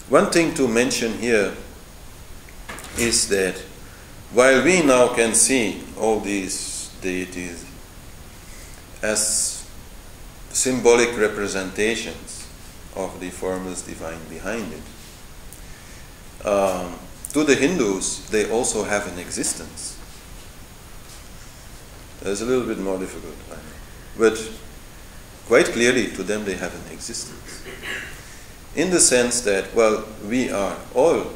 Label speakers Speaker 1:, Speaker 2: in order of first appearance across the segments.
Speaker 1: one thing to mention here is that while we now can see all these deities as symbolic representations of the formless divine behind it, to the Hindus, they also have an existence. It's a little bit more difficult, I know. But quite clearly, to them, they have an existence. In the sense that, well, we are all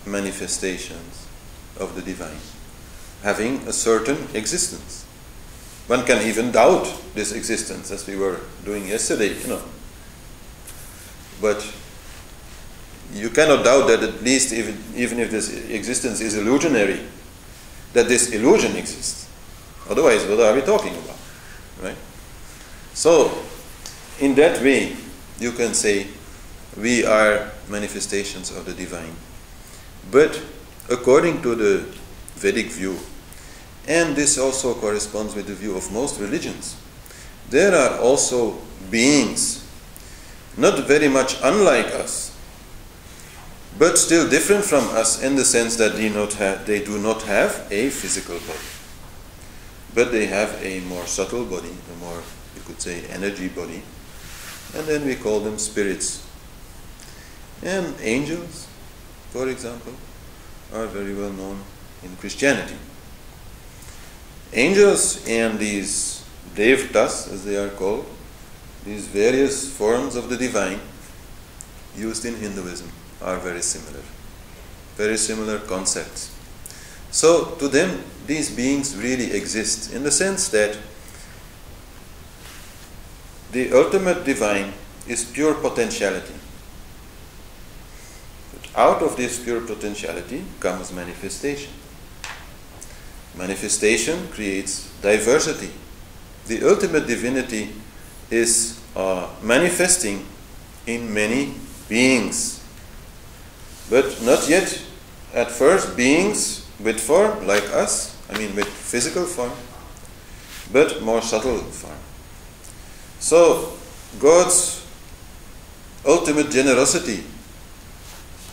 Speaker 1: manifestations of the divine, having a certain existence. One can even doubt this existence, as we were doing yesterday, But you cannot doubt that at least even if this existence is illusionary, that this illusion exists. Otherwise, what are we talking about? Right? So, in that way, you can say we are manifestations of the divine. But according to the Vedic view, and this also corresponds with the view of most religions, there are also beings not very much unlike us, but still different from us in the sense that they do not have a physical body, but they have a more subtle body, a more, you could say, energy body, and then we call them spirits. And angels, for example, are very well known in Christianity. Angels and these deities, as they are called, these various forms of the divine used in Hinduism, are very similar concepts. So to them, these beings really exist in the sense that the ultimate divine is pure potentiality. But out of this pure potentiality comes manifestation. Manifestation creates diversity. The ultimate divinity is manifesting in many beings, but not yet at first beings with form like us, with physical form, but more subtle form. So God's ultimate generosity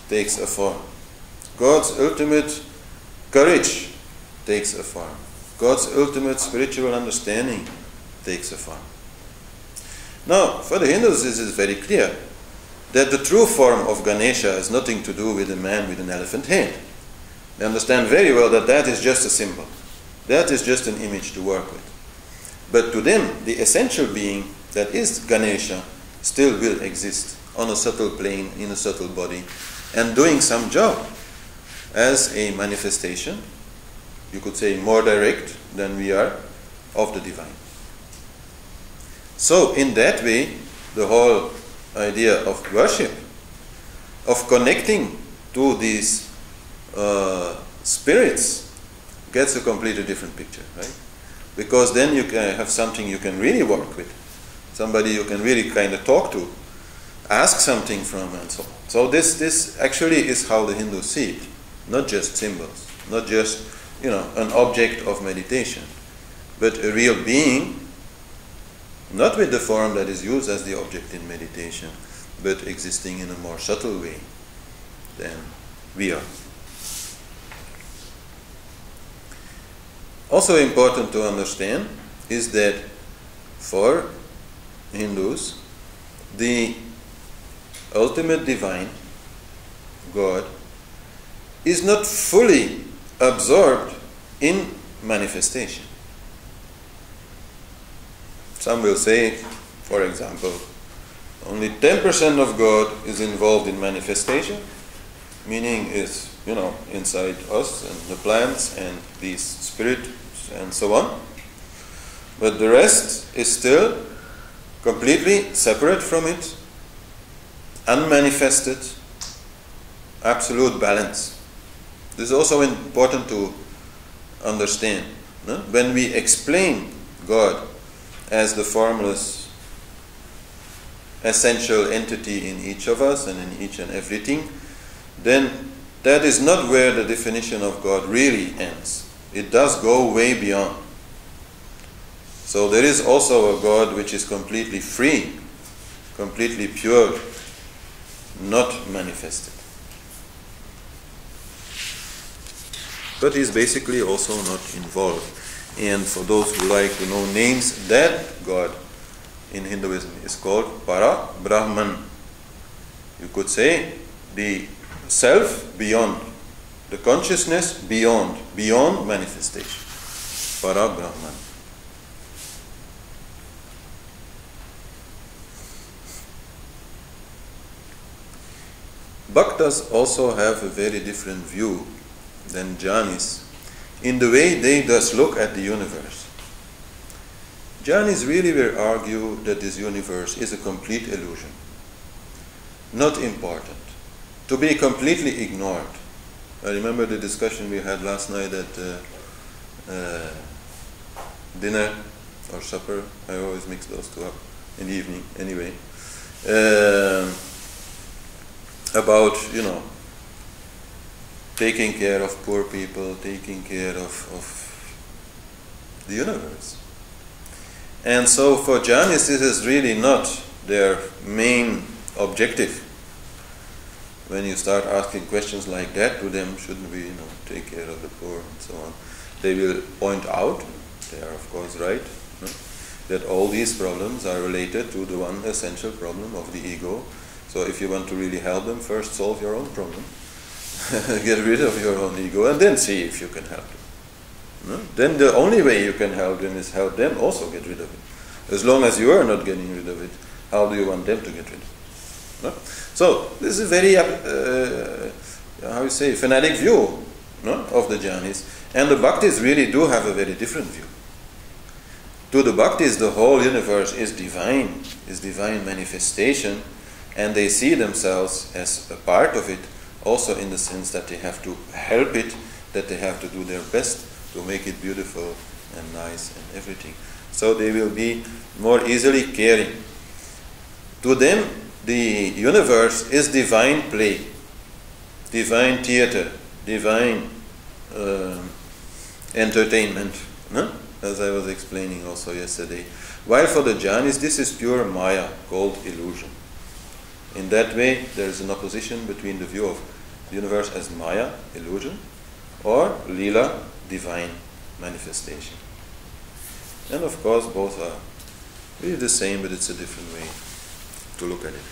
Speaker 1: takes a form. God's ultimate courage takes a form. God's ultimate spiritual understanding takes a form. Now, for the Hindus, this is very clear that the true form of Ganesha has nothing to do with a man with an elephant head. They understand very well that that is just a symbol. That is just an image to work with. But to them, the essential being that is Ganesha still will exist on a subtle plane, in a subtle body, and doing some job as a manifestation, you could say more direct than we are, of the divine. So in that way, the whole idea of worship, of connecting to these spirits, gets a completely different picture, right? Because then you can have something you can really work with, somebody you can really kind of talk to, ask something from, and so on. So this actually is how the Hindus see it, not just symbols, not just an object of meditation, but a real being, not with the form that is used as the object in meditation, but existing in a more subtle way than we are. Also important to understand is that for Hindus, the ultimate divine, God, is not fully absorbed in manifestation. Some will say, for example, only 10% of God is involved in manifestation, meaning is, inside us and the plants and these spirits and so on. But the rest is still completely separate from it, unmanifested, absolute balance. This is also important to understand. No? When we explain God as the formless, essential entity in each of us and in each and everything, then that is not where the definition of God really ends. It does go way beyond. So there is also a God which is completely free, completely pure, not manifested. But he is basically also not involved. And for those who like to know names, that God in Hinduism is called Para Brahman. You could say the self beyond, the consciousness beyond manifestation. Para Brahman. Bhaktas also have a very different view than Jnanis in the way they thus look at the universe. Jnanis really will argue that this universe is a complete illusion, not important, to be completely ignored. I remember the discussion we had last night at dinner or supper. I always mix those two up in the evening anyway. About, taking care of poor people, taking care of the universe. And so for Jnanis, this is really not their main objective. When you start asking questions like that to them, shouldn't we, take care of the poor and so on, they will point out, they are of course right, that all these problems are related to the one essential problem of the ego. So if you want to really help them, first solve your own problem. Get rid of your own ego and then see if you can help them. Then the only way you can help them is help them also get rid of it. As long as you are not getting rid of it, how do you want them to get rid of it? So this is a very, fanatic view of the Jnanis. And the Bhaktis really do have a very different view. To the Bhaktis, the whole universe is divine manifestation, and they see themselves as a part of it, also in the sense that they have to help it, that they have to do their best to make it beautiful and nice and everything. So they will be more easily caring. To them, the universe is divine play, divine theater, divine entertainment, as I was explaining also yesterday. While for the Jnanis, this is pure Maya, called illusion. In that way, there is an opposition between the view of the universe as Maya, illusion, or Leela, divine manifestation. And of course, both are really the same, but it's a different way to look at it.